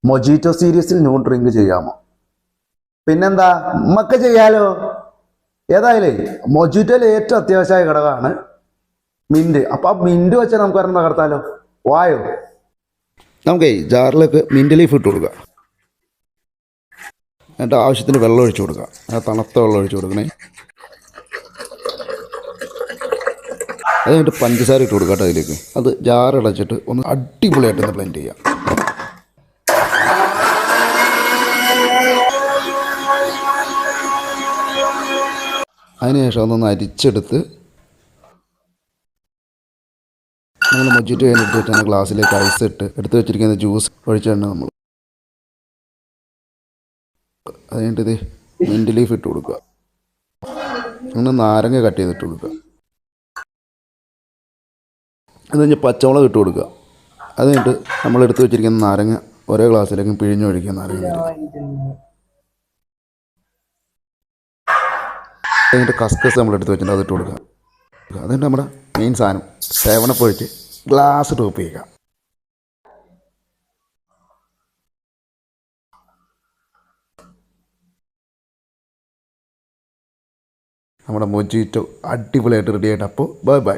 Mojito സീരീസിൽ new drink ചെയ്യാമോ? പിന്നെന്താ, നമുക്ക് ചെയ്യാലോ. ഏതായാലേ മൊജീറ്റോയിൽ ഏറ്റവും അത്യാവശ്യമായ ഘടകമാണ് മിന്റ്. അപ്പൊ ആ മിന്റ് വെച്ചാൽ നമുക്ക് ഒരെണ്ണം തകർത്താലോ. വായോ. നമുക്കേ ജാറിലേക്ക് മിന്റ് ലീഫ് ഇട്ട് കൊടുക്കുക. എന്നിട്ട് ആവശ്യത്തിന് വെള്ളം ഒഴിച്ചു കൊടുക്കുക. ആ തണുത്ത വെള്ളം ഒഴിച്ചു കൊടുക്കണേ. അത് കഴിഞ്ഞിട്ട് പഞ്ചസാര ഇട്ട് കൊടുക്കുക കേട്ടോ അതിലേക്ക്. അത് ജാറടച്ചിട്ട് ഒന്ന് അടിപൊളിയായിട്ടൊന്ന് ബ്ലെൻഡ് ചെയ്യാം. അതിനുശേഷം അതൊന്ന് അരിച്ചെടുത്ത് നമ്മൾ മൊജിറ്റോ എടുത്ത് വെച്ചാൽ ഗ്ലാസ്സിലേക്ക് ഐസ് ഇട്ട് എടുത്ത് വെച്ചിരിക്കുന്ന ജ്യൂസ് ഒഴിച്ചാണ് നമ്മൾ. അത് കഴിഞ്ഞിട്ട് ഇത് മിൻറ്റ് ലീഫ് ഇട്ട് കൊടുക്കുക. അങ്ങനെ നാരങ്ങ കട്ട് ചെയ്തിട്ട് കൊടുക്കുക. അത് കഴിഞ്ഞ് പച്ചമുളക് ഇട്ട് കൊടുക്കുക. അത് കഴിഞ്ഞിട്ട് നമ്മൾ എടുത്ത് വെച്ചിരിക്കുന്ന നാരങ്ങ ഒരേ ഗ്ലാസ്സിലേക്കും പിഴിഞ്ഞൊഴിക്കുക. നാരങ്ങ നീര് കഴിഞ്ഞിട്ട് കസ്കസ് നമ്മൾ എടുത്ത് വെച്ചിട്ട് അതിട്ട് കൊടുക്കുക. അതുകൊണ്ട് നമ്മുടെ മെയിൻ സാധനം സേവനപ്പൊഴിച്ച് ഗ്ലാസ് ടോപ്പ് ചെയ്യുക. നമ്മുടെ മൊജിറ്റോ അടിപൊളിയായിട്ട് റെഡി ആയിട്ട്. അപ്പോൾ ബൈ ബൈ.